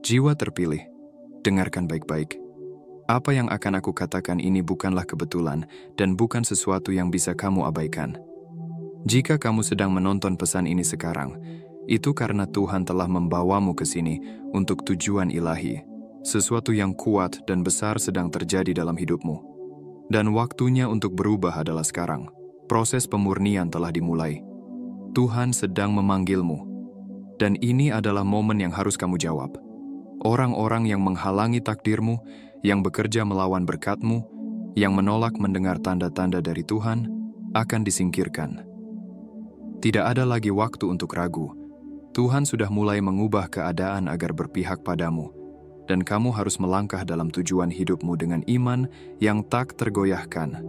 Jiwa terpilih, dengarkan baik-baik. Apa yang akan aku katakan ini bukanlah kebetulan dan bukan sesuatu yang bisa kamu abaikan. Jika kamu sedang menonton pesan ini sekarang, itu karena Tuhan telah membawamu ke sini untuk tujuan ilahi. Sesuatu yang kuat dan besar sedang terjadi dalam hidupmu. Dan waktunya untuk berubah adalah sekarang. Proses pemurnian telah dimulai. Tuhan sedang memanggilmu. Dan ini adalah momen yang harus kamu jawab. Orang-orang yang menghalangi takdirmu, yang bekerja melawan berkatmu, yang menolak mendengar tanda-tanda dari Tuhan, akan disingkirkan. Tidak ada lagi waktu untuk ragu. Tuhan sudah mulai mengubah keadaan agar berpihak padamu, dan kamu harus melangkah dalam tujuan hidupmu dengan iman yang tak tergoyahkan.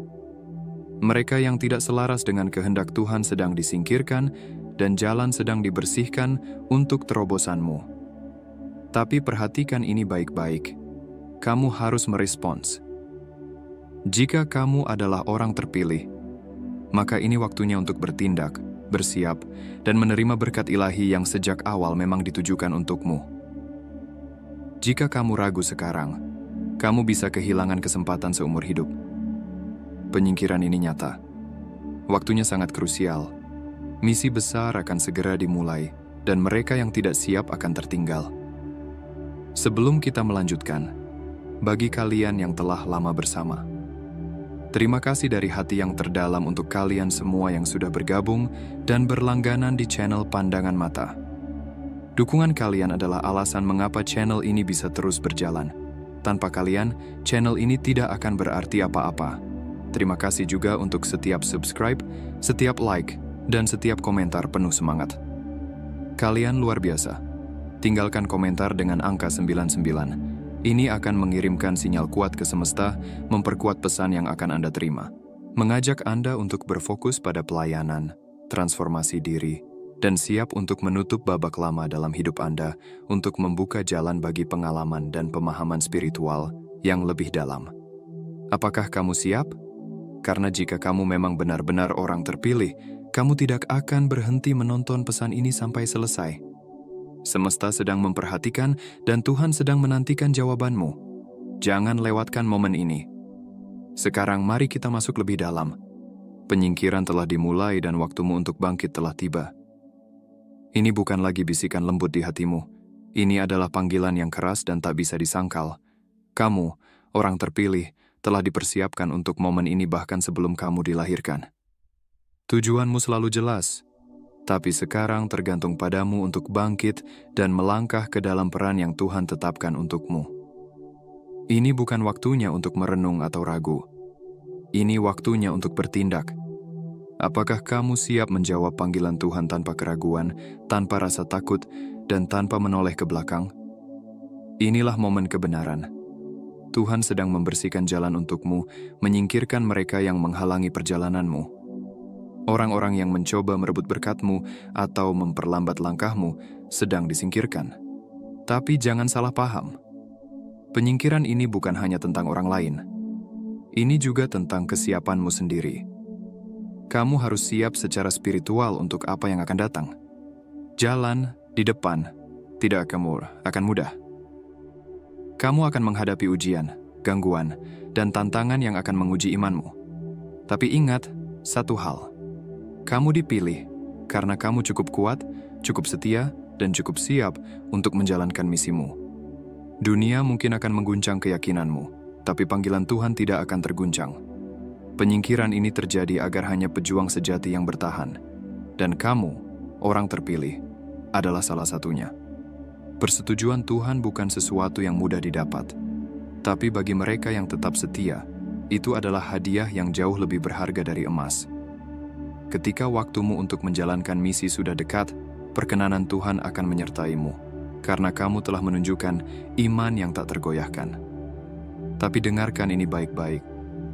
Mereka yang tidak selaras dengan kehendak Tuhan sedang disingkirkan, dan jalan sedang dibersihkan untuk terobosanmu. Tapi perhatikan ini baik-baik. Kamu harus merespons. Jika kamu adalah orang terpilih, maka ini waktunya untuk bertindak, bersiap, dan menerima berkat ilahi yang sejak awal memang ditujukan untukmu. Jika kamu ragu sekarang, kamu bisa kehilangan kesempatan seumur hidup. Penyingkiran ini nyata. Waktunya sangat krusial. Misi besar akan segera dimulai, dan mereka yang tidak siap akan tertinggal. Sebelum kita melanjutkan, bagi kalian yang telah lama bersama, terima kasih dari hati yang terdalam untuk kalian semua yang sudah bergabung dan berlangganan di channel Pandangan Mata. Dukungan kalian adalah alasan mengapa channel ini bisa terus berjalan. Tanpa kalian, channel ini tidak akan berarti apa-apa. Terima kasih juga untuk setiap subscribe, setiap like, dan setiap komentar penuh semangat. Kalian luar biasa. Tinggalkan komentar dengan angka 99. Ini akan mengirimkan sinyal kuat ke semesta, memperkuat pesan yang akan Anda terima. Mengajak Anda untuk berfokus pada pelayanan, transformasi diri, dan siap untuk menutup babak lama dalam hidup Anda untuk membuka jalan bagi pengalaman dan pemahaman spiritual yang lebih dalam. Apakah kamu siap? Karena jika kamu memang benar-benar orang terpilih, kamu tidak akan berhenti menonton pesan ini sampai selesai. Semesta sedang memperhatikan dan Tuhan sedang menantikan jawabanmu. Jangan lewatkan momen ini. Sekarang mari kita masuk lebih dalam. Penyingkiran telah dimulai dan waktumu untuk bangkit telah tiba. Ini bukan lagi bisikan lembut di hatimu. Ini adalah panggilan yang keras dan tak bisa disangkal. Kamu, orang terpilih, telah dipersiapkan untuk momen ini bahkan sebelum kamu dilahirkan. Tujuanmu selalu jelas. Tapi sekarang tergantung padamu untuk bangkit dan melangkah ke dalam peran yang Tuhan tetapkan untukmu. Ini bukan waktunya untuk merenung atau ragu. Ini waktunya untuk bertindak. Apakah kamu siap menjawab panggilan Tuhan tanpa keraguan, tanpa rasa takut, dan tanpa menoleh ke belakang? Inilah momen kebenaran. Tuhan sedang membersihkan jalan untukmu, menyingkirkan mereka yang menghalangi perjalananmu. Orang-orang yang mencoba merebut berkatmu atau memperlambat langkahmu sedang disingkirkan. Tapi jangan salah paham. Penyingkiran ini bukan hanya tentang orang lain. Ini juga tentang kesiapanmu sendiri. Kamu harus siap secara spiritual untuk apa yang akan datang. Jalan di depan tidak akan mudah. Kamu akan menghadapi ujian, gangguan, dan tantangan yang akan menguji imanmu. Tapi ingat satu hal. Kamu dipilih karena kamu cukup kuat, cukup setia, dan cukup siap untuk menjalankan misimu. Dunia mungkin akan mengguncang keyakinanmu, tapi panggilan Tuhan tidak akan terguncang. Penyingkiran ini terjadi agar hanya pejuang sejati yang bertahan. Dan kamu, orang terpilih, adalah salah satunya. Persetujuan Tuhan bukan sesuatu yang mudah didapat. Tapi bagi mereka yang tetap setia, itu adalah hadiah yang jauh lebih berharga dari emas. Ketika waktumu untuk menjalankan misi sudah dekat, perkenanan Tuhan akan menyertaimu, karena kamu telah menunjukkan iman yang tak tergoyahkan. Tapi dengarkan ini baik-baik,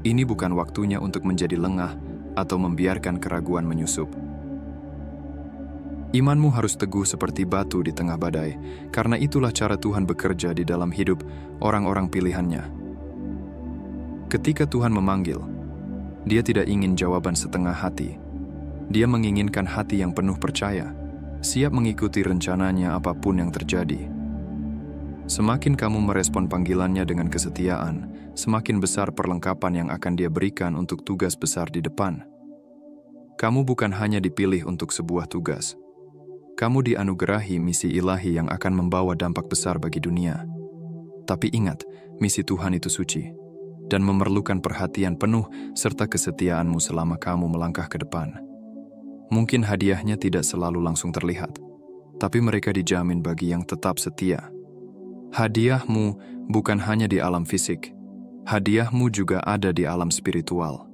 ini bukan waktunya untuk menjadi lengah atau membiarkan keraguan menyusup. Imanmu harus teguh seperti batu di tengah badai, karena itulah cara Tuhan bekerja di dalam hidup orang-orang pilihannya. Ketika Tuhan memanggil, Dia tidak ingin jawaban setengah hati. Dia menginginkan hati yang penuh percaya, siap mengikuti rencananya apapun yang terjadi. Semakin kamu merespon panggilannya dengan kesetiaan, semakin besar perlengkapan yang akan Dia berikan untuk tugas besar di depan. Kamu bukan hanya dipilih untuk sebuah tugas. Kamu dianugerahi misi ilahi yang akan membawa dampak besar bagi dunia. Tapi ingat, misi Tuhan itu suci dan memerlukan perhatian penuh serta kesetiaanmu selama kamu melangkah ke depan. Mungkin hadiahnya tidak selalu langsung terlihat, tapi mereka dijamin bagi yang tetap setia. Hadiahmu bukan hanya di alam fisik, hadiahmu juga ada di alam spiritual.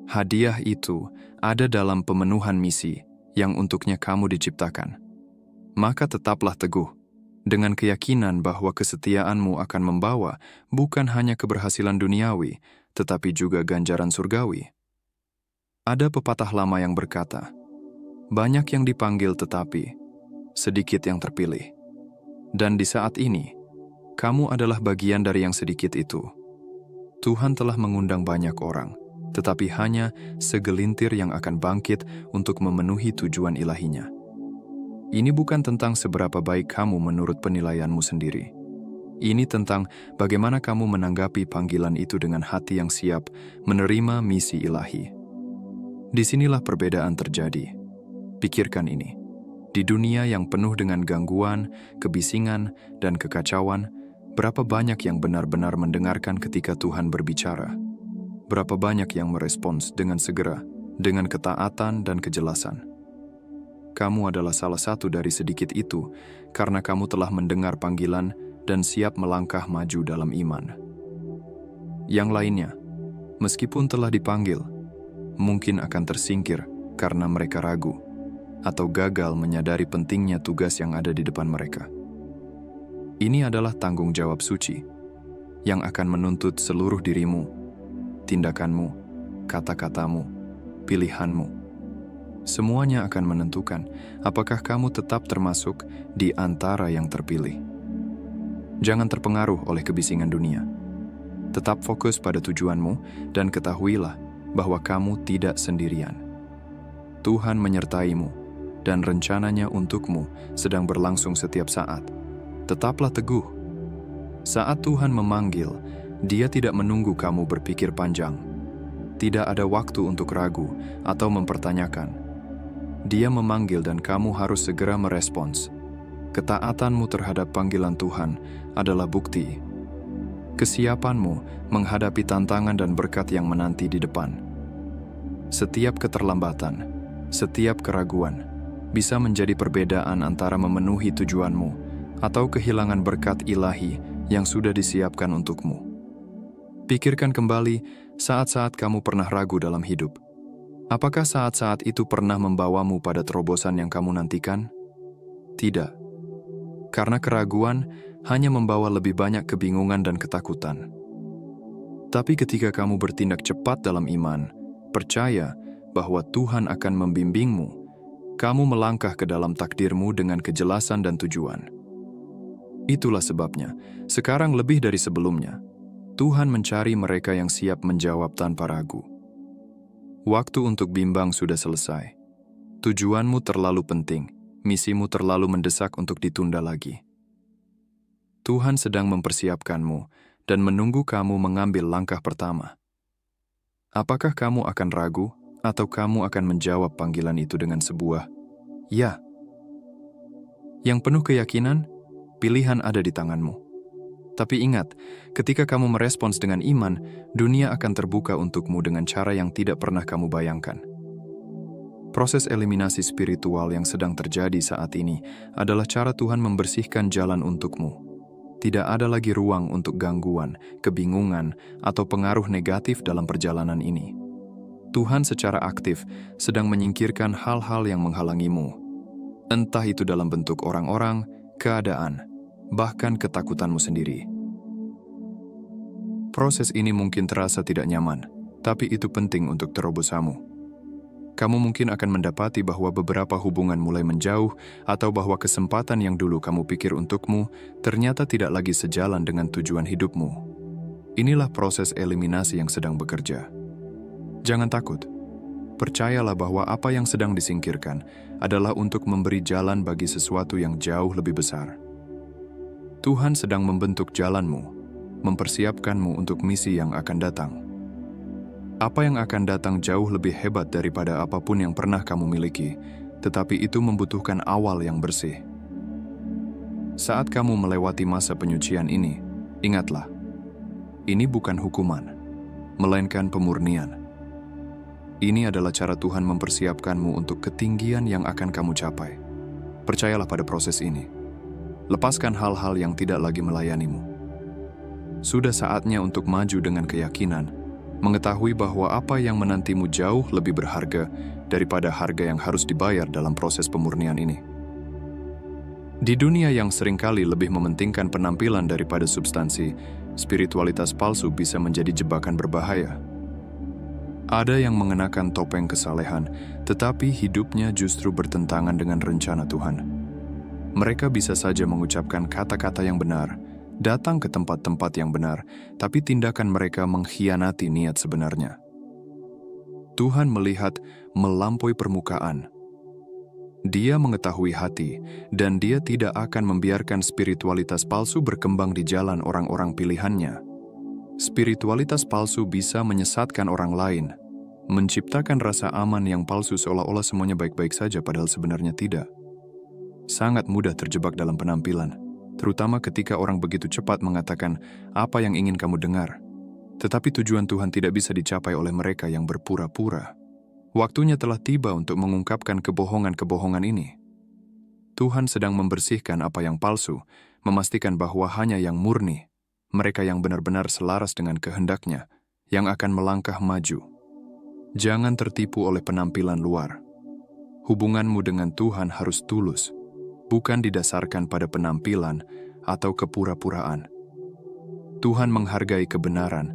Hadiah itu ada dalam pemenuhan misi yang untuknya kamu diciptakan. Maka tetaplah teguh, dengan keyakinan bahwa kesetiaanmu akan membawa bukan hanya keberhasilan duniawi, tetapi juga ganjaran surgawi. Ada pepatah lama yang berkata, banyak yang dipanggil tetapi sedikit yang terpilih. Dan di saat ini, kamu adalah bagian dari yang sedikit itu. Tuhan telah mengundang banyak orang, tetapi hanya segelintir yang akan bangkit untuk memenuhi tujuan ilahinya. Ini bukan tentang seberapa baik kamu menurut penilaianmu sendiri. Ini tentang bagaimana kamu menanggapi panggilan itu dengan hati yang siap menerima misi ilahi. Disinilah perbedaan terjadi. Pikirkan ini. Di dunia yang penuh dengan gangguan, kebisingan, dan kekacauan, berapa banyak yang benar-benar mendengarkan ketika Tuhan berbicara? Berapa banyak yang merespons dengan segera, dengan ketaatan dan kejelasan? Kamu adalah salah satu dari sedikit itu, karena kamu telah mendengar panggilan dan siap melangkah maju dalam iman. Yang lainnya, meskipun telah dipanggil, mungkin akan tersingkir karena mereka ragu, atau gagal menyadari pentingnya tugas yang ada di depan mereka. Ini adalah tanggung jawab suci, yang akan menuntut seluruh dirimu, tindakanmu, kata-katamu, pilihanmu. Semuanya akan menentukan apakah kamu tetap termasuk di antara yang terpilih. Jangan terpengaruh oleh kebisingan dunia. Tetap fokus pada tujuanmu dan ketahuilah bahwa kamu tidak sendirian. Tuhan menyertaimu dan rencananya untukmu sedang berlangsung setiap saat. Tetaplah teguh. Saat Tuhan memanggil, Dia tidak menunggu kamu berpikir panjang. Tidak ada waktu untuk ragu atau mempertanyakan. Dia memanggil dan kamu harus segera merespons. Ketaatanmu terhadap panggilan Tuhan adalah bukti kesiapanmu menghadapi tantangan dan berkat yang menanti di depan. Setiap keterlambatan, setiap keraguan, bisa menjadi perbedaan antara memenuhi tujuanmu atau kehilangan berkat ilahi yang sudah disiapkan untukmu. Pikirkan kembali saat-saat kamu pernah ragu dalam hidup. Apakah saat-saat itu pernah membawamu pada terobosan yang kamu nantikan? Tidak. Karena keraguan hanya membawa lebih banyak kebingungan dan ketakutan. Tapi ketika kamu bertindak cepat dalam iman, percaya bahwa Tuhan akan membimbingmu, kamu melangkah ke dalam takdirmu dengan kejelasan dan tujuan. Itulah sebabnya, sekarang lebih dari sebelumnya, Tuhan mencari mereka yang siap menjawab tanpa ragu. Waktu untuk bimbang sudah selesai. Tujuanmu terlalu penting, misimu terlalu mendesak untuk ditunda lagi. Tuhan sedang mempersiapkanmu dan menunggu kamu mengambil langkah pertama. Apakah kamu akan ragu atau kamu akan menjawab panggilan itu dengan sebuah ya? Yang penuh keyakinan, pilihan ada di tanganmu. Tapi ingat, ketika kamu merespons dengan iman, dunia akan terbuka untukmu dengan cara yang tidak pernah kamu bayangkan. Proses eliminasi spiritual yang sedang terjadi saat ini adalah cara Tuhan membersihkan jalan untukmu. Tidak ada lagi ruang untuk gangguan, kebingungan, atau pengaruh negatif dalam perjalanan ini. Tuhan secara aktif sedang menyingkirkan hal-hal yang menghalangimu. Entah itu dalam bentuk orang-orang, keadaan, bahkan ketakutanmu sendiri. Proses ini mungkin terasa tidak nyaman, tapi itu penting untuk terobosamu. Kamu mungkin akan mendapati bahwa beberapa hubungan mulai menjauh atau bahwa kesempatan yang dulu kamu pikir untukmu ternyata tidak lagi sejalan dengan tujuan hidupmu. Inilah proses eliminasi yang sedang bekerja. Jangan takut. Percayalah bahwa apa yang sedang disingkirkan adalah untuk memberi jalan bagi sesuatu yang jauh lebih besar. Tuhan sedang membentuk jalanmu, mempersiapkanmu untuk misi yang akan datang. Apa yang akan datang jauh lebih hebat daripada apapun yang pernah kamu miliki, tetapi itu membutuhkan awal yang bersih. Saat kamu melewati masa penyucian ini, ingatlah, ini bukan hukuman, melainkan pemurnian. Ini adalah cara Tuhan mempersiapkanmu untuk ketinggian yang akan kamu capai. Percayalah pada proses ini. Lepaskan hal-hal yang tidak lagi melayanimu. Sudah saatnya untuk maju dengan keyakinan, mengetahui bahwa apa yang menantimu jauh lebih berharga daripada harga yang harus dibayar dalam proses pemurnian ini. Di dunia yang seringkali lebih mementingkan penampilan daripada substansi, spiritualitas palsu bisa menjadi jebakan berbahaya. Ada yang mengenakan topeng kesalehan, tetapi hidupnya justru bertentangan dengan rencana Tuhan. Mereka bisa saja mengucapkan kata-kata yang benar, datang ke tempat-tempat yang benar, tapi tindakan mereka mengkhianati niat sebenarnya. Tuhan melihat melampaui permukaan. Dia mengetahui hati, dan Dia tidak akan membiarkan spiritualitas palsu berkembang di jalan orang-orang pilihannya. Spiritualitas palsu bisa menyesatkan orang lain, menciptakan rasa aman yang palsu seolah-olah semuanya baik-baik saja padahal sebenarnya tidak. Sangat mudah terjebak dalam penampilan, terutama ketika orang begitu cepat mengatakan apa yang ingin kamu dengar. Tetapi tujuan Tuhan tidak bisa dicapai oleh mereka yang berpura-pura. Waktunya telah tiba untuk mengungkapkan kebohongan-kebohongan ini. Tuhan sedang membersihkan apa yang palsu, memastikan bahwa hanya yang murni, mereka yang benar-benar selaras dengan kehendaknya, yang akan melangkah maju. Jangan tertipu oleh penampilan luar. Hubunganmu dengan Tuhan harus tulus, bukan didasarkan pada penampilan atau kepura-puraan. Tuhan menghargai kebenaran,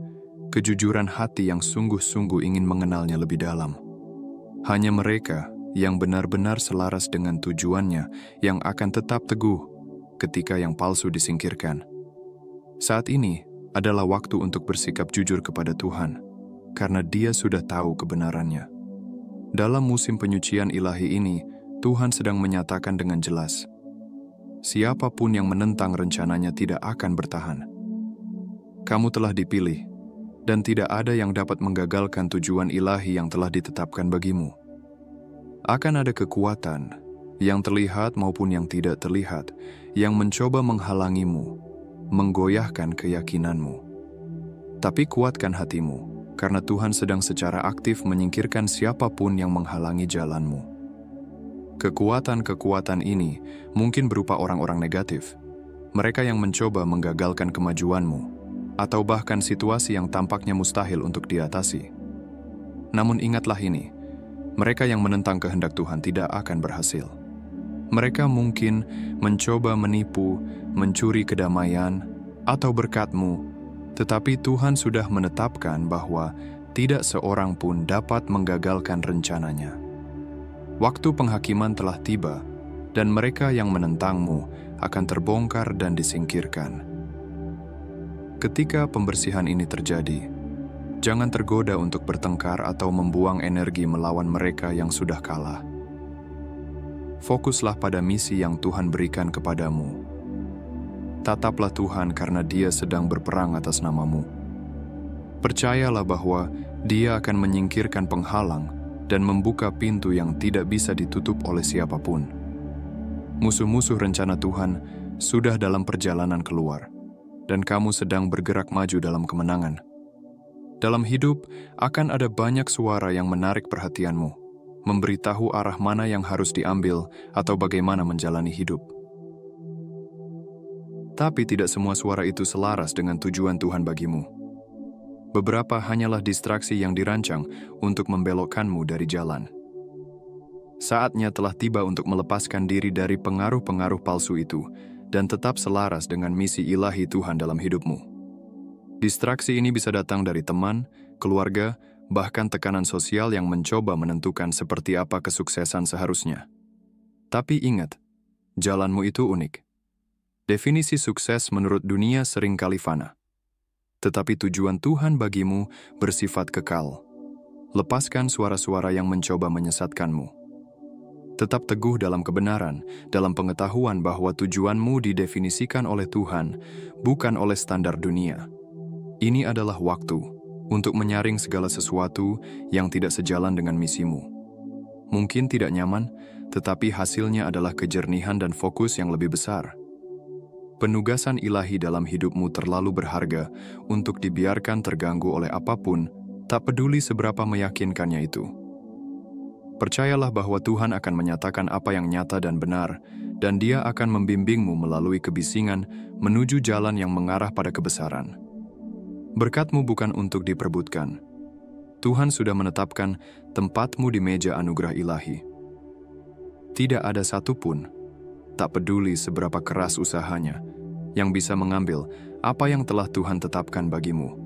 kejujuran hati yang sungguh-sungguh ingin mengenalnya lebih dalam. Hanya mereka yang benar-benar selaras dengan tujuannya yang akan tetap teguh ketika yang palsu disingkirkan. Saat ini adalah waktu untuk bersikap jujur kepada Tuhan, karena Dia sudah tahu kebenarannya. Dalam musim penyucian ilahi ini, Tuhan sedang menyatakan dengan jelas, siapapun yang menentang rencananya tidak akan bertahan. Kamu telah dipilih, dan tidak ada yang dapat menggagalkan tujuan ilahi yang telah ditetapkan bagimu. Akan ada kekuatan, yang terlihat maupun yang tidak terlihat, yang mencoba menghalangimu, menggoyahkan keyakinanmu. Tapi kuatkan hatimu, karena Tuhan sedang secara aktif menyingkirkan siapapun yang menghalangi jalanmu. Kekuatan-kekuatan ini mungkin berupa orang-orang negatif, mereka yang mencoba menggagalkan kemajuanmu, atau bahkan situasi yang tampaknya mustahil untuk diatasi. Namun ingatlah ini, mereka yang menentang kehendak Tuhan tidak akan berhasil. Mereka mungkin mencoba menipu, mencuri kedamaian, atau berkat-mu, tetapi Tuhan sudah menetapkan bahwa tidak seorang pun dapat menggagalkan rencananya. Waktu penghakiman telah tiba, dan mereka yang menentangmu akan terbongkar dan disingkirkan. Ketika pembersihan ini terjadi, jangan tergoda untuk bertengkar atau membuang energi melawan mereka yang sudah kalah. Fokuslah pada misi yang Tuhan berikan kepadamu. Tataplah Tuhan karena Dia sedang berperang atas namamu. Percayalah bahwa Dia akan menyingkirkan penghalang dan membuka pintu yang tidak bisa ditutup oleh siapapun. Musuh-musuh rencana Tuhan sudah dalam perjalanan keluar, dan kamu sedang bergerak maju dalam kemenangan. Dalam hidup, akan ada banyak suara yang menarik perhatianmu, memberitahu arah mana yang harus diambil atau bagaimana menjalani hidup. Tapi tidak semua suara itu selaras dengan tujuan Tuhan bagimu. Beberapa hanyalah distraksi yang dirancang untuk membelokkanmu dari jalan. Saatnya telah tiba untuk melepaskan diri dari pengaruh-pengaruh palsu itu dan tetap selaras dengan misi ilahi Tuhan dalam hidupmu. Distraksi ini bisa datang dari teman, keluarga, bahkan tekanan sosial yang mencoba menentukan seperti apa kesuksesan seharusnya. Tapi ingat, jalanmu itu unik. Definisi sukses menurut dunia seringkali fana. Tetapi tujuan Tuhan bagimu bersifat kekal. Lepaskan suara-suara yang mencoba menyesatkanmu. Tetap teguh dalam kebenaran, dalam pengetahuan bahwa tujuanmu didefinisikan oleh Tuhan, bukan oleh standar dunia. Ini adalah waktu untuk menyaring segala sesuatu yang tidak sejalan dengan misimu. Mungkin tidak nyaman, tetapi hasilnya adalah kejernihan dan fokus yang lebih besar. Penugasan ilahi dalam hidupmu terlalu berharga untuk dibiarkan terganggu oleh apapun, tak peduli seberapa meyakinkannya itu. Percayalah bahwa Tuhan akan menyatakan apa yang nyata dan benar, dan Dia akan membimbingmu melalui kebisingan menuju jalan yang mengarah pada kebesaran. Berkatmu bukan untuk diperebutkan. Tuhan sudah menetapkan tempatmu di meja anugerah ilahi. Tidak ada satupun, tak peduli seberapa keras usahanya, yang bisa mengambil apa yang telah Tuhan tetapkan bagimu.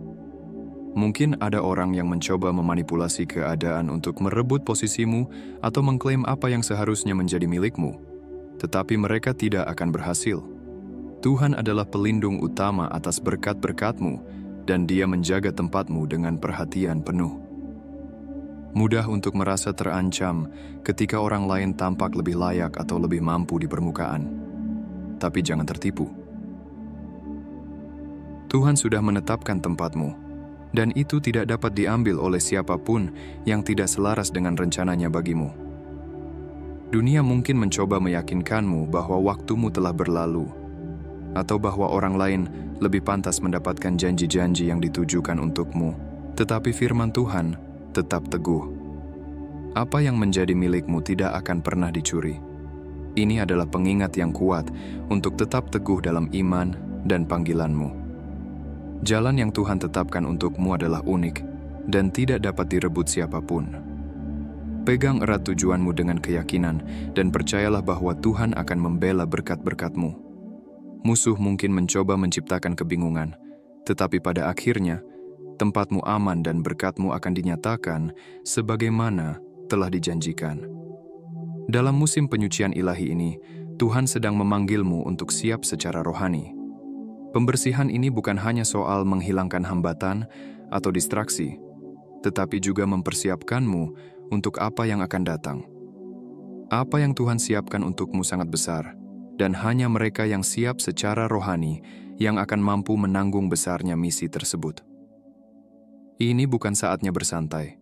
Mungkin ada orang yang mencoba memanipulasi keadaan untuk merebut posisimu atau mengklaim apa yang seharusnya menjadi milikmu, tetapi mereka tidak akan berhasil. Tuhan adalah pelindung utama atas berkat-berkatmu, dan Dia menjaga tempatmu dengan perhatian penuh. Mudah untuk merasa terancam ketika orang lain tampak lebih layak atau lebih mampu di permukaan. Tapi jangan tertipu. Tuhan sudah menetapkan tempatmu, dan itu tidak dapat diambil oleh siapapun yang tidak selaras dengan rencananya bagimu. Dunia mungkin mencoba meyakinkanmu bahwa waktumu telah berlalu, atau bahwa orang lain lebih pantas mendapatkan janji-janji yang ditujukan untukmu, tetapi firman Tuhan tetap teguh. Apa yang menjadi milikmu tidak akan pernah dicuri. Ini adalah pengingat yang kuat untuk tetap teguh dalam iman dan panggilanmu. Jalan yang Tuhan tetapkan untukmu adalah unik dan tidak dapat direbut siapapun. Pegang erat tujuanmu dengan keyakinan dan percayalah bahwa Tuhan akan membela berkat-berkatmu. Musuh mungkin mencoba menciptakan kebingungan, tetapi pada akhirnya, tempatmu aman dan berkatmu akan dinyatakan sebagaimana telah dijanjikan. Dalam musim penyucian ilahi ini, Tuhan sedang memanggilmu untuk siap secara rohani. Pembersihan ini bukan hanya soal menghilangkan hambatan atau distraksi, tetapi juga mempersiapkanmu untuk apa yang akan datang. Apa yang Tuhan siapkan untukmu sangat besar, dan hanya mereka yang siap secara rohani yang akan mampu menanggung besarnya misi tersebut. Ini bukan saatnya bersantai.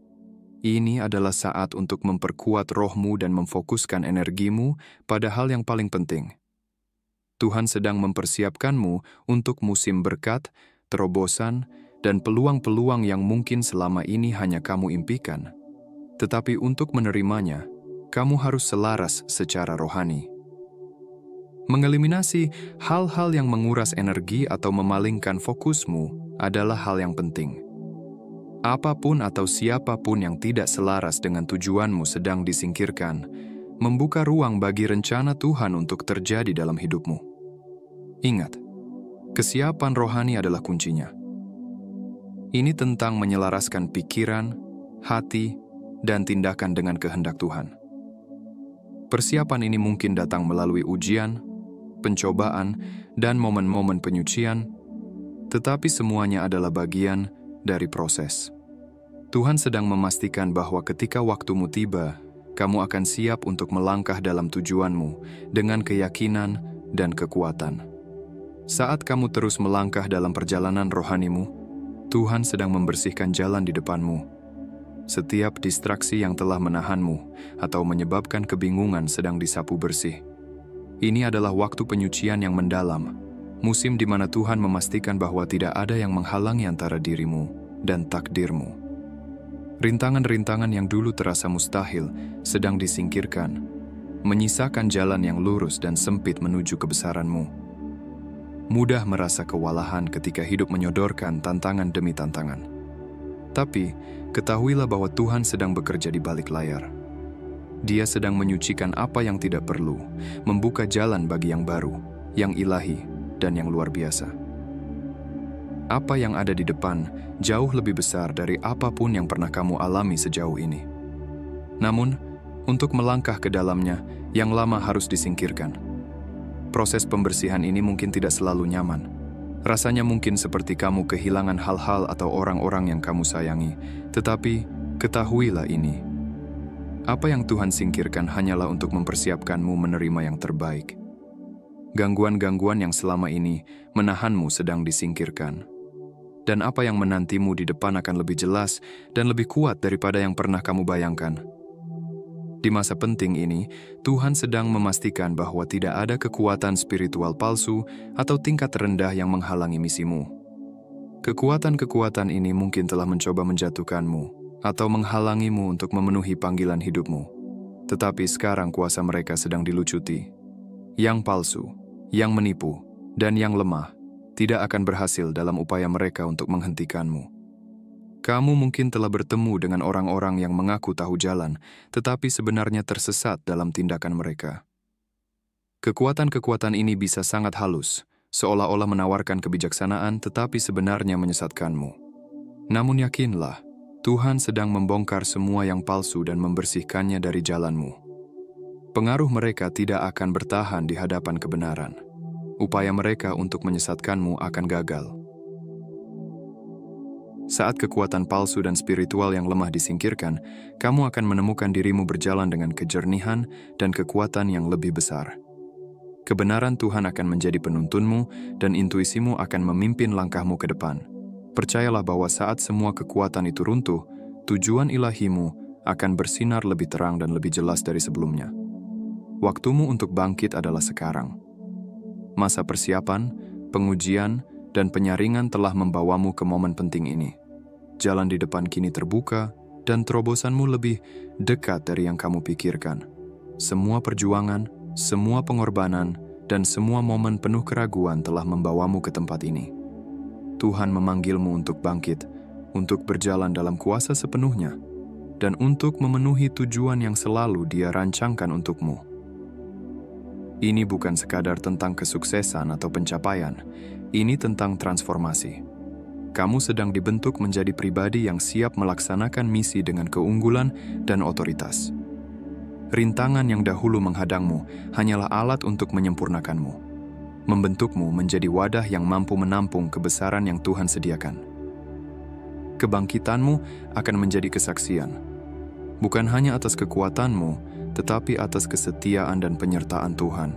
Ini adalah saat untuk memperkuat rohmu dan memfokuskan energimu pada hal yang paling penting. Tuhan sedang mempersiapkanmu untuk musim berkat, terobosan, dan peluang-peluang yang mungkin selama ini hanya kamu impikan. Tetapi untuk menerimanya, kamu harus selaras secara rohani. Mengeliminasi hal-hal yang menguras energi atau memalingkan fokusmu adalah hal yang penting. Apapun atau siapapun yang tidak selaras dengan tujuanmu sedang disingkirkan, membuka ruang bagi rencana Tuhan untuk terjadi dalam hidupmu. Ingat, kesiapan rohani adalah kuncinya. Ini tentang menyelaraskan pikiran, hati, dan tindakan dengan kehendak Tuhan. Persiapan ini mungkin datang melalui ujian, pencobaan, dan momen-momen penyucian, tetapi semuanya adalah bagian dari proses. Tuhan sedang memastikan bahwa ketika waktumu tiba, kamu akan siap untuk melangkah dalam tujuanmu dengan keyakinan dan kekuatan. Saat kamu terus melangkah dalam perjalanan rohanimu, Tuhan sedang membersihkan jalan di depanmu. Setiap distraksi yang telah menahanmu atau menyebabkan kebingungan sedang disapu bersih. Ini adalah waktu penyucian yang mendalam, musim di mana Tuhan memastikan bahwa tidak ada yang menghalangi antara dirimu dan takdirmu. Rintangan-rintangan yang dulu terasa mustahil sedang disingkirkan, menyisakan jalan yang lurus dan sempit menuju kebesaranmu. Mudah merasa kewalahan ketika hidup menyodorkan tantangan demi tantangan. Tapi, ketahuilah bahwa Tuhan sedang bekerja di balik layar. Dia sedang menyucikan apa yang tidak perlu, membuka jalan bagi yang baru, yang ilahi, dan yang luar biasa. Apa yang ada di depan jauh lebih besar dari apapun yang pernah kamu alami sejauh ini. Namun, untuk melangkah ke dalamnya, yang lama harus disingkirkan. Proses pembersihan ini mungkin tidak selalu nyaman. Rasanya mungkin seperti kamu kehilangan hal-hal atau orang-orang yang kamu sayangi, tetapi ketahuilah ini. Apa yang Tuhan singkirkan hanyalah untuk mempersiapkanmu menerima yang terbaik. Gangguan-gangguan yang selama ini menahanmu sedang disingkirkan. Dan apa yang menantimu di depan akan lebih jelas dan lebih kuat daripada yang pernah kamu bayangkan. Di masa penting ini, Tuhan sedang memastikan bahwa tidak ada kekuatan spiritual palsu atau tingkat rendah yang menghalangi misimu. Kekuatan-kekuatan ini mungkin telah mencoba menjatuhkanmu atau menghalangimu untuk memenuhi panggilan hidupmu. Tetapi sekarang kuasa mereka sedang dilucuti. Yang palsu, yang menipu, dan yang lemah tidak akan berhasil dalam upaya mereka untuk menghentikanmu. Kamu mungkin telah bertemu dengan orang-orang yang mengaku tahu jalan, tetapi sebenarnya tersesat dalam tindakan mereka. Kekuatan-kekuatan ini bisa sangat halus, seolah-olah menawarkan kebijaksanaan tetapi sebenarnya menyesatkanmu. Namun yakinlah, Tuhan sedang membongkar semua yang palsu dan membersihkannya dari jalanmu. Pengaruh mereka tidak akan bertahan di hadapan kebenaran. Upaya mereka untuk menyesatkanmu akan gagal. Saat kekuatan palsu dan spiritual yang lemah disingkirkan, kamu akan menemukan dirimu berjalan dengan kejernihan dan kekuatan yang lebih besar. Kebenaran Tuhan akan menjadi penuntunmu dan intuisimu akan memimpin langkahmu ke depan. Percayalah bahwa saat semua kekuatan itu runtuh, tujuan ilahimu akan bersinar lebih terang dan lebih jelas dari sebelumnya. Waktumu untuk bangkit adalah sekarang. Masa persiapan, pengujian, dan penyaringan telah membawamu ke momen penting ini. Jalan di depan kini terbuka, dan terobosanmu lebih dekat dari yang kamu pikirkan. Semua perjuangan, semua pengorbanan, dan semua momen penuh keraguan telah membawamu ke tempat ini. Tuhan memanggilmu untuk bangkit, untuk berjalan dalam kuasa sepenuhnya, dan untuk memenuhi tujuan yang selalu Dia rancangkan untukmu. Ini bukan sekadar tentang kesuksesan atau pencapaian, ini tentang transformasi. Kamu sedang dibentuk menjadi pribadi yang siap melaksanakan misi dengan keunggulan dan otoritas. Rintangan yang dahulu menghadangmu hanyalah alat untuk menyempurnakanmu, membentukmu menjadi wadah yang mampu menampung kebesaran yang Tuhan sediakan. Kebangkitanmu akan menjadi kesaksian, bukan hanya atas kekuatanmu, tetapi atas kesetiaan dan penyertaan Tuhan.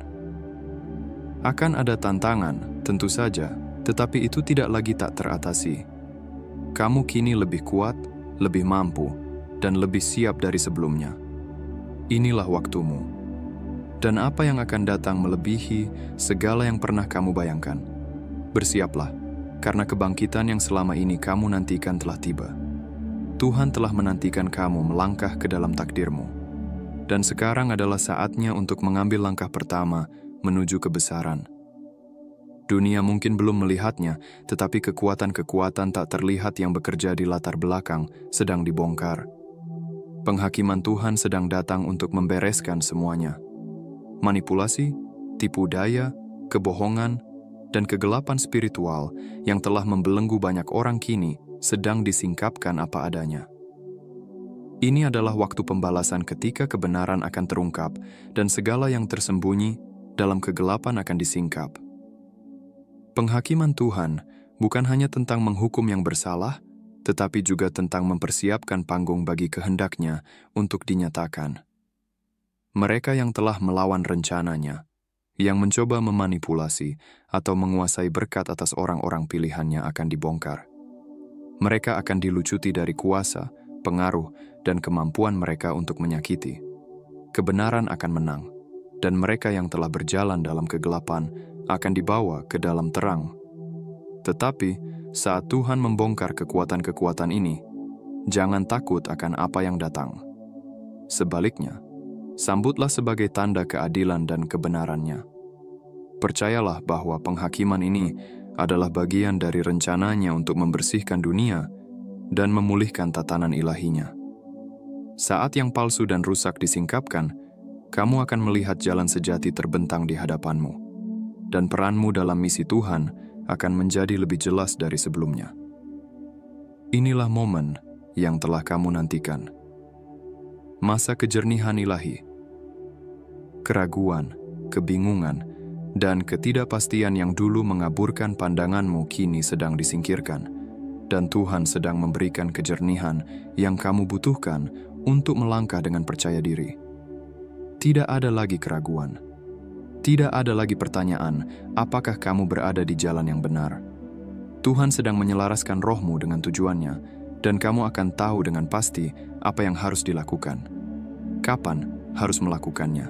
Akan ada tantangan, tentu saja, tetapi itu tidak lagi tak teratasi. Kamu kini lebih kuat, lebih mampu, dan lebih siap dari sebelumnya. Inilah waktumu. Dan apa yang akan datang melebihi segala yang pernah kamu bayangkan. Bersiaplah, karena kebangkitan yang selama ini kamu nantikan telah tiba. Tuhan telah menantikan kamu melangkah ke dalam takdirmu. Dan sekarang adalah saatnya untuk mengambil langkah pertama menuju kebesaran. Dunia mungkin belum melihatnya, tetapi kekuatan-kekuatan tak terlihat yang bekerja di latar belakang sedang dibongkar. Penghakiman Tuhan sedang datang untuk membereskan semuanya. Manipulasi, tipu daya, kebohongan, dan kegelapan spiritual yang telah membelenggu banyak orang kini sedang disingkapkan apa adanya. Ini adalah waktu pembalasan ketika kebenaran akan terungkap dan segala yang tersembunyi dalam kegelapan akan disingkap. Penghakiman Tuhan bukan hanya tentang menghukum yang bersalah, tetapi juga tentang mempersiapkan panggung bagi kehendak-Nya untuk dinyatakan. Mereka yang telah melawan rencananya, yang mencoba memanipulasi atau menguasai berkat atas orang-orang pilihannya akan dibongkar. Mereka akan dilucuti dari kuasa, pengaruh, dan kemampuan mereka untuk menyakiti. Kebenaran akan menang, dan mereka yang telah berjalan dalam kegelapan akan dibawa ke dalam terang. Tetapi, saat Tuhan membongkar kekuatan-kekuatan ini, jangan takut akan apa yang datang. Sebaliknya, sambutlah sebagai tanda keadilan dan kebenarannya. Percayalah bahwa penghakiman ini adalah bagian dari rencananya untuk membersihkan dunia dan memulihkan tatanan ilahinya. Saat yang palsu dan rusak disingkapkan, kamu akan melihat jalan sejati terbentang di hadapanmu, dan peranmu dalam misi Tuhan akan menjadi lebih jelas dari sebelumnya. Inilah momen yang telah kamu nantikan. Masa kejernihan ilahi, keraguan, kebingungan, dan ketidakpastian yang dulu mengaburkan pandanganmu kini sedang disingkirkan, dan Tuhan sedang memberikan kejernihan yang kamu butuhkan untuk melangkah dengan percaya diri. Tidak ada lagi keraguan. Tidak ada lagi pertanyaan, apakah kamu berada di jalan yang benar. Tuhan sedang menyelaraskan rohmu dengan tujuannya, dan kamu akan tahu dengan pasti apa yang harus dilakukan, kapan harus melakukannya,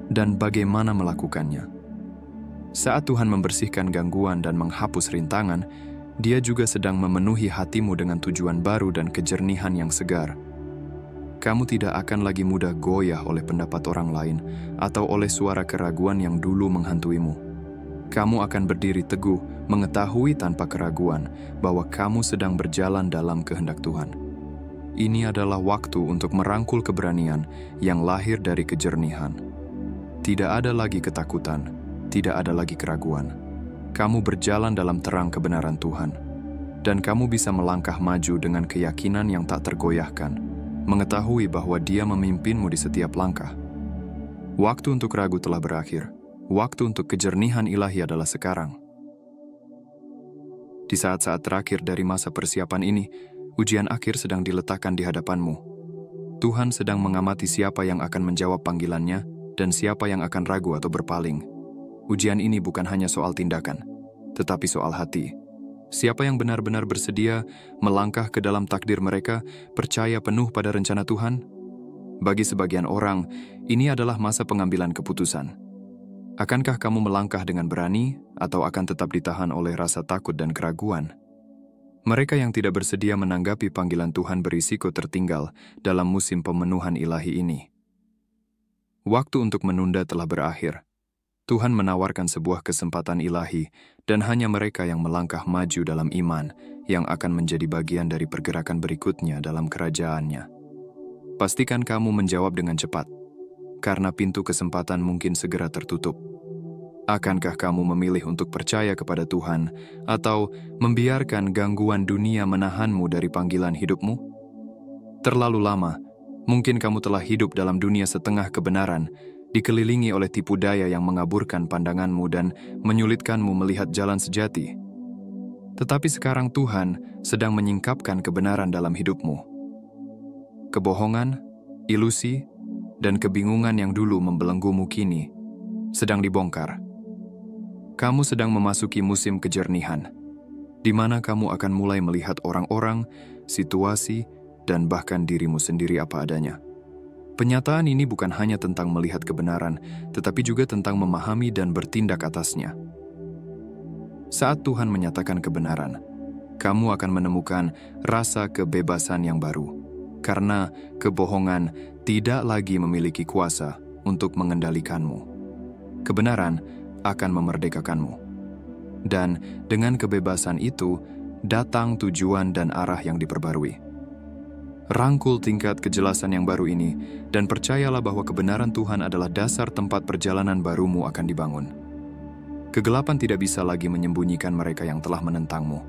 dan bagaimana melakukannya. Saat Tuhan membersihkan gangguan dan menghapus rintangan, Dia juga sedang memenuhi hatimu dengan tujuan baru dan kejernihan yang segar. Kamu tidak akan lagi mudah goyah oleh pendapat orang lain atau oleh suara keraguan yang dulu menghantuimu. Kamu akan berdiri teguh, mengetahui tanpa keraguan bahwa kamu sedang berjalan dalam kehendak Tuhan. Ini adalah waktu untuk merangkul keberanian yang lahir dari kejernihan. Tidak ada lagi ketakutan, tidak ada lagi keraguan. Kamu berjalan dalam terang kebenaran Tuhan, dan kamu bisa melangkah maju dengan keyakinan yang tak tergoyahkan, mengetahui bahwa Dia memimpinmu di setiap langkah. Waktu untuk ragu telah berakhir. Waktu untuk kejernihan ilahi adalah sekarang. Di saat-saat terakhir dari masa persiapan ini, ujian akhir sedang diletakkan di hadapanmu. Tuhan sedang mengamati siapa yang akan menjawab panggilannya dan siapa yang akan ragu atau berpaling. Ujian ini bukan hanya soal tindakan, tetapi soal hati. Siapa yang benar-benar bersedia melangkah ke dalam takdir mereka, percaya penuh pada rencana Tuhan? Bagi sebagian orang, ini adalah masa pengambilan keputusan. Akankah kamu melangkah dengan berani, atau akan tetap ditahan oleh rasa takut dan keraguan? Mereka yang tidak bersedia menanggapi panggilan Tuhan berisiko tertinggal dalam musim pemenuhan ilahi ini. Waktu untuk menunda telah berakhir. Tuhan menawarkan sebuah kesempatan ilahi, dan hanya mereka yang melangkah maju dalam iman yang akan menjadi bagian dari pergerakan berikutnya dalam kerajaannya. Pastikan kamu menjawab dengan cepat, karena pintu kesempatan mungkin segera tertutup. Akankah kamu memilih untuk percaya kepada Tuhan, atau membiarkan gangguan dunia menahanmu dari panggilan hidupmu? Terlalu lama, mungkin kamu telah hidup dalam dunia setengah kebenaran, dikelilingi oleh tipu daya yang mengaburkan pandanganmu dan menyulitkanmu melihat jalan sejati. Tetapi sekarang Tuhan sedang menyingkapkan kebenaran dalam hidupmu. Kebohongan, ilusi, dan kebingungan yang dulu membelenggumu kini sedang dibongkar. Kamu sedang memasuki musim kejernihan, di mana kamu akan mulai melihat orang-orang, situasi, dan bahkan dirimu sendiri apa adanya. Penyataan ini bukan hanya tentang melihat kebenaran, tetapi juga tentang memahami dan bertindak atasnya. Saat Tuhan menyatakan kebenaran, kamu akan menemukan rasa kebebasan yang baru, karena kebohongan tidak lagi memiliki kuasa untuk mengendalikanmu. Kebenaran akan memerdekakanmu. Dan dengan kebebasan itu, datang tujuan dan arah yang diperbarui. Rangkul tingkat kejelasan yang baru ini, dan percayalah bahwa kebenaran Tuhan adalah dasar tempat perjalanan barumu akan dibangun. Kegelapan tidak bisa lagi menyembunyikan mereka yang telah menentangmu.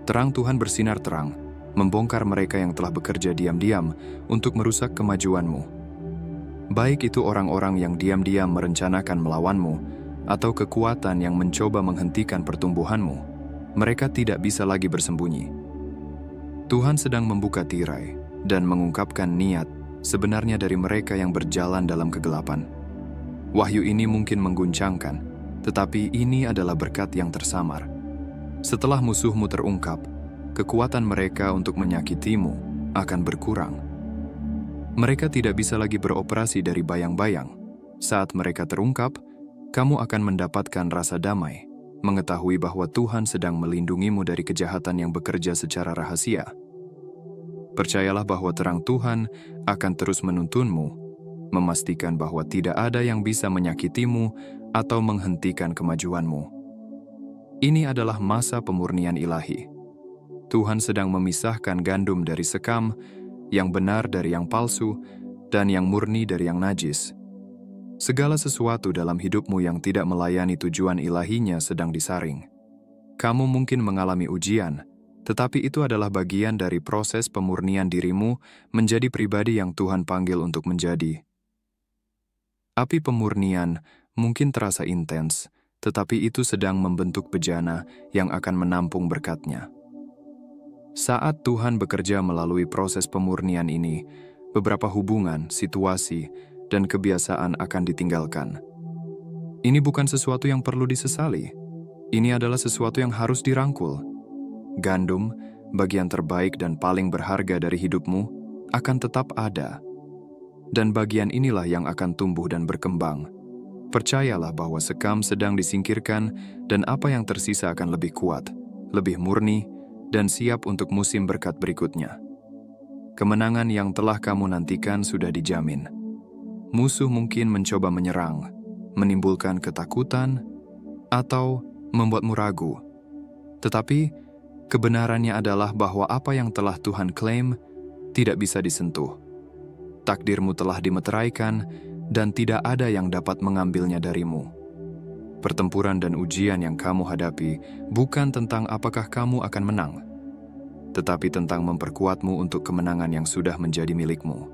Terang Tuhan bersinar terang, membongkar mereka yang telah bekerja diam-diam untuk merusak kemajuanmu. Baik itu orang-orang yang diam-diam merencanakan melawanmu, atau kekuatan yang mencoba menghentikan pertumbuhanmu, mereka tidak bisa lagi bersembunyi. Tuhan sedang membuka tirai dan mengungkapkan niat sebenarnya dari mereka yang berjalan dalam kegelapan. Wahyu ini mungkin mengguncangkan, tetapi ini adalah berkat yang tersamar. Setelah musuhmu terungkap, kekuatan mereka untuk menyakitimu akan berkurang. Mereka tidak bisa lagi beroperasi dari bayang-bayang. Saat mereka terungkap, kamu akan mendapatkan rasa damai, mengetahui bahwa Tuhan sedang melindungimu dari kejahatan yang bekerja secara rahasia. Percayalah bahwa terang Tuhan akan terus menuntunmu, memastikan bahwa tidak ada yang bisa menyakitimu atau menghentikan kemajuanmu. Ini adalah masa pemurnian ilahi. Tuhan sedang memisahkan gandum dari sekam, yang benar dari yang palsu, dan yang murni dari yang najis. Segala sesuatu dalam hidupmu yang tidak melayani tujuan ilahinya sedang disaring. Kamu mungkin mengalami ujian, tetapi itu adalah bagian dari proses pemurnian dirimu menjadi pribadi yang Tuhan panggil untuk menjadi. Api pemurnian mungkin terasa intens, tetapi itu sedang membentuk bejana yang akan menampung berkat-Nya. Saat Tuhan bekerja melalui proses pemurnian ini, beberapa hubungan, situasi, dan kebiasaan akan ditinggalkan. Ini bukan sesuatu yang perlu disesali. Ini adalah sesuatu yang harus dirangkul. Gandum, bagian terbaik dan paling berharga dari hidupmu, akan tetap ada. Dan bagian inilah yang akan tumbuh dan berkembang. Percayalah bahwa sekam sedang disingkirkan dan apa yang tersisa akan lebih kuat, lebih murni, dan siap untuk musim berkat berikutnya. Kemenangan yang telah kamu nantikan sudah dijamin. Musuh mungkin mencoba menyerang, menimbulkan ketakutan, atau membuatmu ragu. Tetapi, kebenarannya adalah bahwa apa yang telah Tuhan klaim tidak bisa disentuh. Takdirmu telah dimeteraikan dan tidak ada yang dapat mengambilnya darimu. Pertempuran dan ujian yang kamu hadapi bukan tentang apakah kamu akan menang, tetapi tentang memperkuatmu untuk kemenangan yang sudah menjadi milikmu.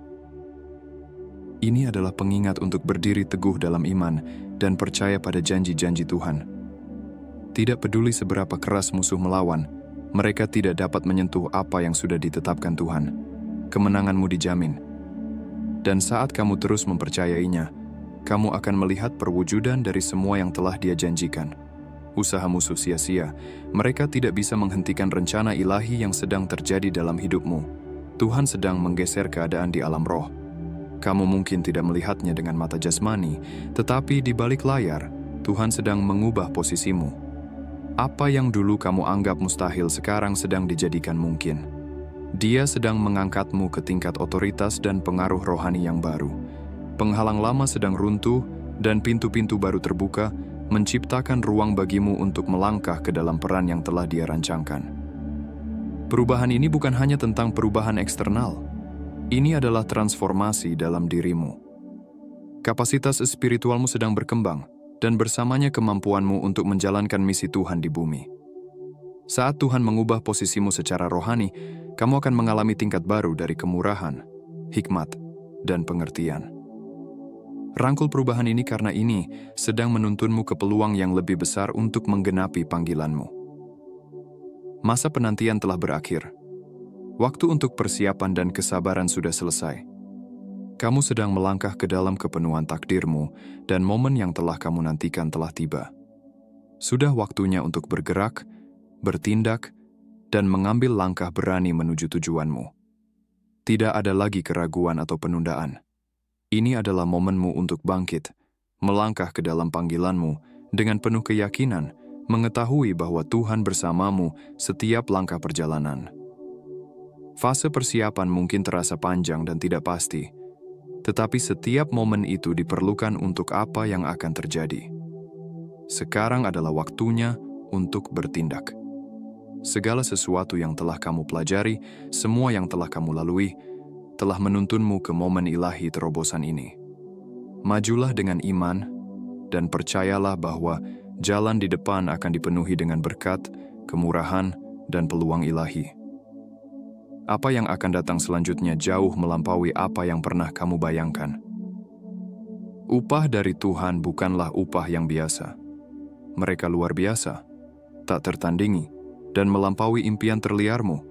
Ini adalah pengingat untuk berdiri teguh dalam iman dan percaya pada janji-janji Tuhan. Tidak peduli seberapa keras musuh melawan, mereka tidak dapat menyentuh apa yang sudah ditetapkan Tuhan. Kemenanganmu dijamin. Dan saat kamu terus mempercayainya, kamu akan melihat perwujudan dari semua yang telah Dia janjikan. Usaha musuh sia-sia, mereka tidak bisa menghentikan rencana ilahi yang sedang terjadi dalam hidupmu. Tuhan sedang menggeser keadaan di alam roh. Kamu mungkin tidak melihatnya dengan mata jasmani, tetapi di balik layar, Tuhan sedang mengubah posisimu. Apa yang dulu kamu anggap mustahil sekarang sedang dijadikan mungkin. Dia sedang mengangkatmu ke tingkat otoritas dan pengaruh rohani yang baru. Penghalang lama sedang runtuh dan pintu-pintu baru terbuka, menciptakan ruang bagimu untuk melangkah ke dalam peran yang telah Dia rancangkan. Perubahan ini bukan hanya tentang perubahan eksternal. Ini adalah transformasi dalam dirimu. Kapasitas spiritualmu sedang berkembang, dan bersamanya kemampuanmu untuk menjalankan misi Tuhan di bumi. Saat Tuhan mengubah posisimu secara rohani, kamu akan mengalami tingkat baru dari kemurahan, hikmat, dan pengertian. Rangkul perubahan ini karena ini sedang menuntunmu ke peluang yang lebih besar untuk menggenapi panggilanmu. Masa penantian telah berakhir. Waktu untuk persiapan dan kesabaran sudah selesai. Kamu sedang melangkah ke dalam kepenuhan takdirmu dan momen yang telah kamu nantikan telah tiba. Sudah waktunya untuk bergerak, bertindak, dan mengambil langkah berani menuju tujuanmu. Tidak ada lagi keraguan atau penundaan. Ini adalah momenmu untuk bangkit, melangkah ke dalam panggilanmu dengan penuh keyakinan, mengetahui bahwa Tuhan bersamamu setiap langkah perjalanan. Fase persiapan mungkin terasa panjang dan tidak pasti, tetapi setiap momen itu diperlukan untuk apa yang akan terjadi. Sekarang adalah waktunya untuk bertindak. Segala sesuatu yang telah kamu pelajari, semua yang telah kamu lalui, telah menuntunmu ke momen ilahi terobosan ini. Majulah dengan iman, dan percayalah bahwa jalan di depan akan dipenuhi dengan berkat, kemurahan, dan peluang ilahi. Apa yang akan datang selanjutnya jauh melampaui apa yang pernah kamu bayangkan. Upah dari Tuhan bukanlah upah yang biasa. Mereka luar biasa, tak tertandingi, dan melampaui impian terliarmu.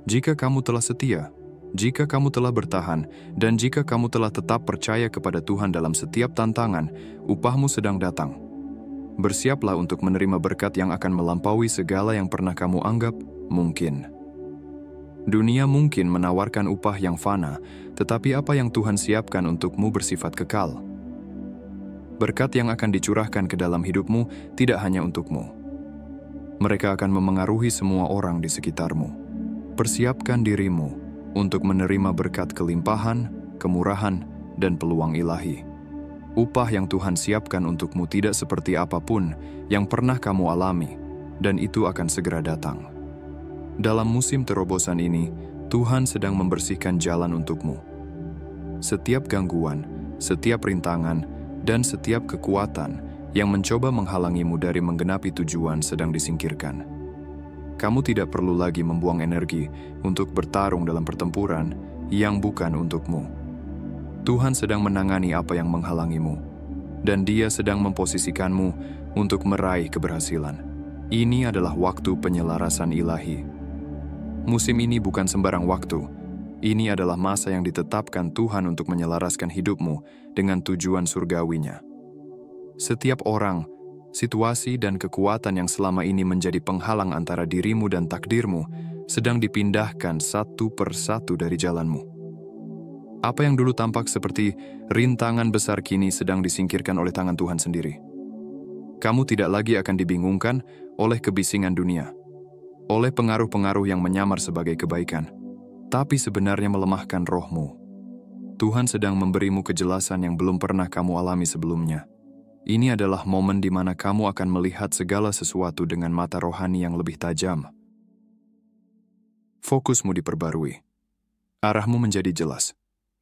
Jika kamu telah setia, jika kamu telah bertahan, dan jika kamu telah tetap percaya kepada Tuhan dalam setiap tantangan, upahmu sedang datang. Bersiaplah untuk menerima berkat yang akan melampaui segala yang pernah kamu anggap mungkin. Dunia mungkin menawarkan upah yang fana, tetapi apa yang Tuhan siapkan untukmu bersifat kekal. Berkat yang akan dicurahkan ke dalam hidupmu tidak hanya untukmu. Mereka akan memengaruhi semua orang di sekitarmu. Persiapkan dirimu untuk menerima berkat kelimpahan, kemurahan, dan peluang ilahi. Upah yang Tuhan siapkan untukmu tidak seperti apapun yang pernah kamu alami, dan itu akan segera datang. Dalam musim terobosan ini, Tuhan sedang membersihkan jalan untukmu. Setiap gangguan, setiap rintangan, dan setiap kekuatan yang mencoba menghalangimu dari menggenapi tujuan sedang disingkirkan. Kamu tidak perlu lagi membuang energi untuk bertarung dalam pertempuran yang bukan untukmu. Tuhan sedang menangani apa yang menghalangimu, dan Dia sedang memposisikanmu untuk meraih keberhasilan. Ini adalah waktu penyelarasan ilahi. Musim ini bukan sembarang waktu. Ini adalah masa yang ditetapkan Tuhan untuk menyelaraskan hidupmu dengan tujuan surgawinya. Setiap orang, situasi, dan kekuatan yang selama ini menjadi penghalang antara dirimu dan takdirmu sedang dipindahkan satu persatu dari jalanmu. Apa yang dulu tampak seperti rintangan besar kini sedang disingkirkan oleh tangan Tuhan sendiri. Kamu tidak lagi akan dibingungkan oleh kebisingan dunia, oleh pengaruh-pengaruh yang menyamar sebagai kebaikan, tapi sebenarnya melemahkan rohmu. Tuhan sedang memberimu kejelasan yang belum pernah kamu alami sebelumnya. Ini adalah momen di mana kamu akan melihat segala sesuatu dengan mata rohani yang lebih tajam. Fokusmu diperbarui. Arahmu menjadi jelas.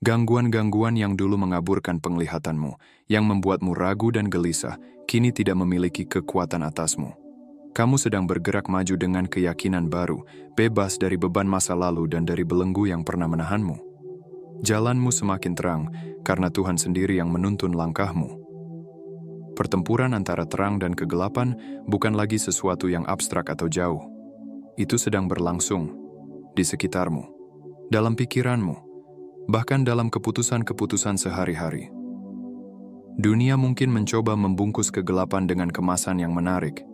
Gangguan-gangguan yang dulu mengaburkan penglihatanmu, yang membuatmu ragu dan gelisah, kini tidak memiliki kekuatan atasmu. Kamu sedang bergerak maju dengan keyakinan baru, bebas dari beban masa lalu dan dari belenggu yang pernah menahanmu. Jalanmu semakin terang, karena Tuhan sendiri yang menuntun langkahmu. Pertempuran antara terang dan kegelapan bukan lagi sesuatu yang abstrak atau jauh. Itu sedang berlangsung di sekitarmu, dalam pikiranmu, bahkan dalam keputusan-keputusan sehari-hari. Dunia mungkin mencoba membungkus kegelapan dengan kemasan yang menarik,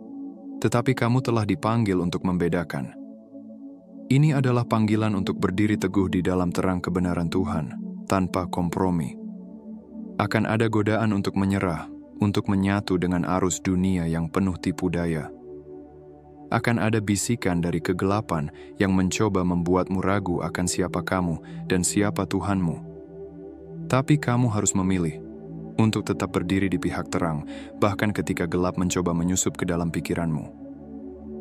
tetapi kamu telah dipanggil untuk membedakan. Ini adalah panggilan untuk berdiri teguh di dalam terang kebenaran Tuhan, tanpa kompromi. Akan ada godaan untuk menyerah, untuk menyatu dengan arus dunia yang penuh tipu daya. Akan ada bisikan dari kegelapan yang mencoba membuatmu ragu akan siapa kamu dan siapa Tuhanmu. Tapi kamu harus memilih untuk tetap berdiri di pihak terang, bahkan ketika gelap mencoba menyusup ke dalam pikiranmu.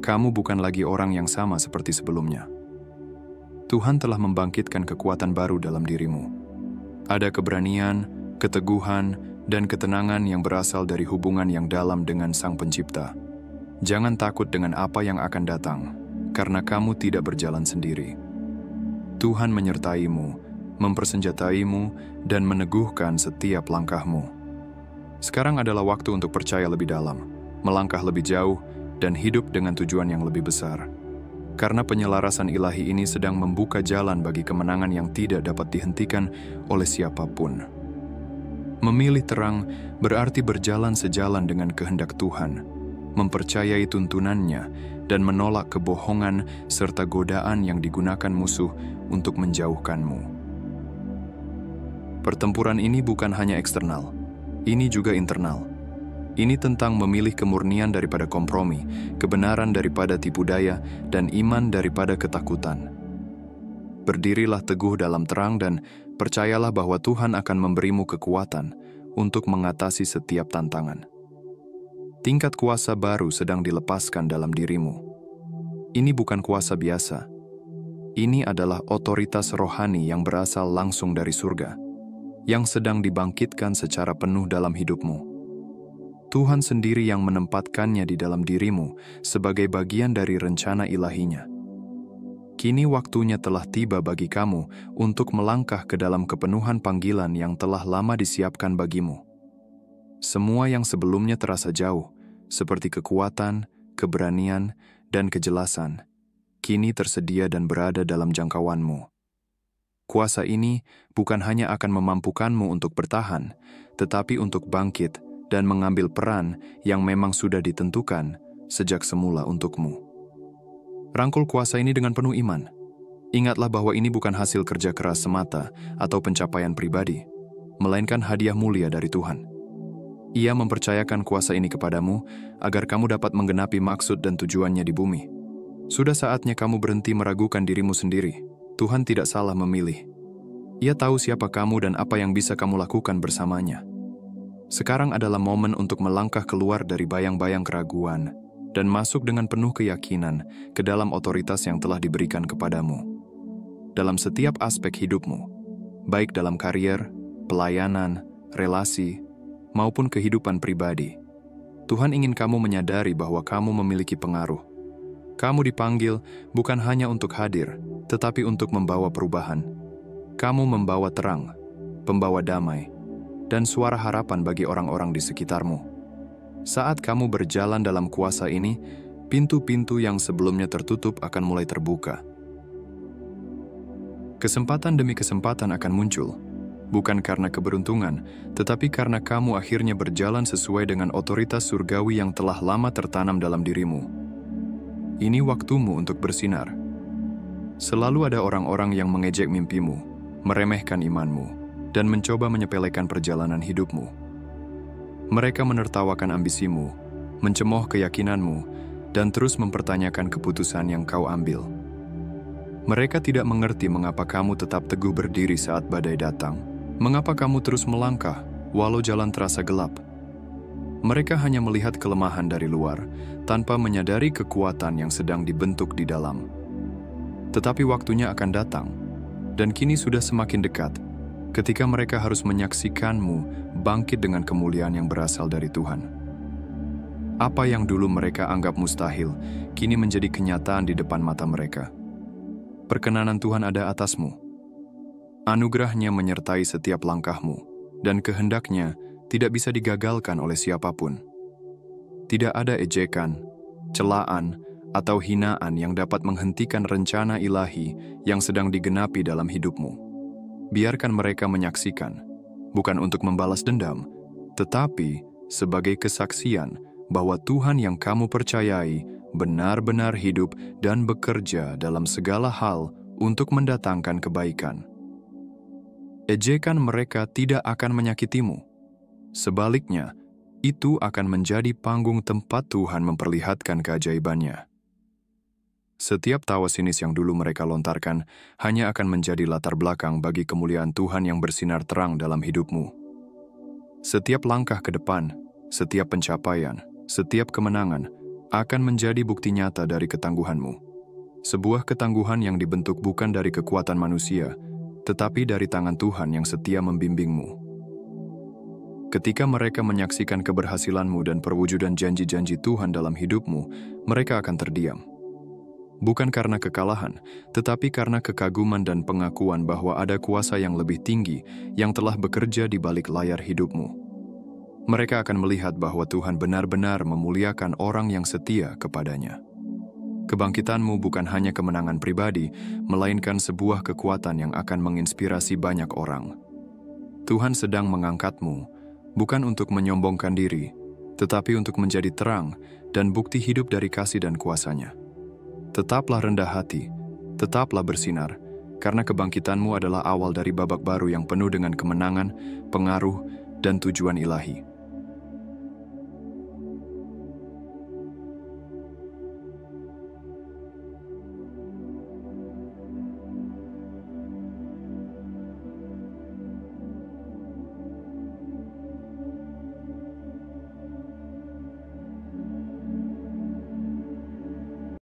Kamu bukan lagi orang yang sama seperti sebelumnya. Tuhan telah membangkitkan kekuatan baru dalam dirimu. Ada keberanian, keteguhan, dan ketenangan yang berasal dari hubungan yang dalam dengan Sang Pencipta. Jangan takut dengan apa yang akan datang, karena kamu tidak berjalan sendiri. Tuhan menyertaimu, mempersenjataimu, dan meneguhkan setiap langkahmu. Sekarang adalah waktu untuk percaya lebih dalam, melangkah lebih jauh, dan hidup dengan tujuan yang lebih besar. Karena penyelarasan ilahi ini sedang membuka jalan bagi kemenangan yang tidak dapat dihentikan oleh siapapun. Memilih terang berarti berjalan sejalan dengan kehendak Tuhan, mempercayai tuntunannya, dan menolak kebohongan serta godaan yang digunakan musuh untuk menjauhkanmu. Pertempuran ini bukan hanya eksternal, ini juga internal. Ini tentang memilih kemurnian daripada kompromi, kebenaran daripada tipu daya, dan iman daripada ketakutan. Berdirilah teguh dalam terang dan percayalah bahwa Tuhan akan memberimu kekuatan untuk mengatasi setiap tantangan. Tingkat kuasa baru sedang dilepaskan dalam dirimu. Ini bukan kuasa biasa. Ini adalah otoritas rohani yang berasal langsung dari surga, yang sedang dibangkitkan secara penuh dalam hidupmu. Tuhan sendiri yang menempatkannya di dalam dirimu sebagai bagian dari rencana ilahinya. Kini waktunya telah tiba bagi kamu untuk melangkah ke dalam kepenuhan panggilan yang telah lama disiapkan bagimu. Semua yang sebelumnya terasa jauh, seperti kekuatan, keberanian, dan kejelasan, kini tersedia dan berada dalam jangkauanmu. Kuasa ini bukan hanya akan memampukanmu untuk bertahan, tetapi untuk bangkit dan mengambil peran yang memang sudah ditentukan sejak semula untukmu. Rangkul kuasa ini dengan penuh iman. Ingatlah bahwa ini bukan hasil kerja keras semata atau pencapaian pribadi, melainkan hadiah mulia dari Tuhan. Ia mempercayakan kuasa ini kepadamu agar kamu dapat menggenapi maksud dan tujuannya di bumi. Sudah saatnya kamu berhenti meragukan dirimu sendiri. Tuhan tidak salah memilih. Ia tahu siapa kamu dan apa yang bisa kamu lakukan bersamanya. Sekarang adalah momen untuk melangkah keluar dari bayang-bayang keraguan dan masuk dengan penuh keyakinan ke dalam otoritas yang telah diberikan kepadamu. Dalam setiap aspek hidupmu, baik dalam karier, pelayanan, relasi, maupun kehidupan pribadi, Tuhan ingin kamu menyadari bahwa kamu memiliki pengaruh. Kamu dipanggil bukan hanya untuk hadir, tetapi untuk membawa perubahan. Kamu membawa terang, pembawa damai, dan suara harapan bagi orang-orang di sekitarmu. Saat kamu berjalan dalam kuasa ini, pintu-pintu yang sebelumnya tertutup akan mulai terbuka. Kesempatan demi kesempatan akan muncul, bukan karena keberuntungan, tetapi karena kamu akhirnya berjalan sesuai dengan otoritas surgawi yang telah lama tertanam dalam dirimu. Ini waktumu untuk bersinar. Selalu ada orang-orang yang mengejek mimpimu, meremehkan imanmu, dan mencoba menyepelekan perjalanan hidupmu. Mereka menertawakan ambisimu, mencemooh keyakinanmu, dan terus mempertanyakan keputusan yang kau ambil. Mereka tidak mengerti mengapa kamu tetap teguh berdiri saat badai datang, mengapa kamu terus melangkah walau jalan terasa gelap. Mereka hanya melihat kelemahan dari luar, tanpa menyadari kekuatan yang sedang dibentuk di dalam. Tetapi waktunya akan datang, dan kini sudah semakin dekat, ketika mereka harus menyaksikanmu bangkit dengan kemuliaan yang berasal dari Tuhan. Apa yang dulu mereka anggap mustahil, kini menjadi kenyataan di depan mata mereka. Perkenanan Tuhan ada atasmu. Anugerahnya menyertai setiap langkahmu, dan kehendaknya tidak bisa digagalkan oleh siapapun. Tidak ada ejekan, celaan, atau hinaan yang dapat menghentikan rencana ilahi yang sedang digenapi dalam hidupmu. Biarkan mereka menyaksikan, bukan untuk membalas dendam, tetapi sebagai kesaksian bahwa Tuhan yang kamu percayai benar-benar hidup dan bekerja dalam segala hal untuk mendatangkan kebaikan. Ejekan mereka tidak akan menyakitimu. Sebaliknya, itu akan menjadi panggung tempat Tuhan memperlihatkan keajaibannya. Setiap tawa sinis yang dulu mereka lontarkan hanya akan menjadi latar belakang bagi kemuliaan Tuhan yang bersinar terang dalam hidupmu. Setiap langkah ke depan, setiap pencapaian, setiap kemenangan akan menjadi bukti nyata dari ketangguhanmu. Sebuah ketangguhan yang dibentuk bukan dari kekuatan manusia, tetapi dari tangan Tuhan yang setia membimbingmu. Ketika mereka menyaksikan keberhasilanmu dan perwujudan janji-janji Tuhan dalam hidupmu, mereka akan terdiam. Bukan karena kekalahan, tetapi karena kekaguman dan pengakuan bahwa ada kuasa yang lebih tinggi yang telah bekerja di balik layar hidupmu. Mereka akan melihat bahwa Tuhan benar-benar memuliakan orang yang setia kepadanya. Kebangkitanmu bukan hanya kemenangan pribadi, melainkan sebuah kekuatan yang akan menginspirasi banyak orang. Tuhan sedang mengangkatmu, bukan untuk menyombongkan diri, tetapi untuk menjadi terang dan bukti hidup dari kasih dan kuasa-Nya. Tetaplah rendah hati, tetaplah bersinar, karena kebangkitanmu adalah awal dari babak baru yang penuh dengan kemenangan, pengaruh, dan tujuan ilahi.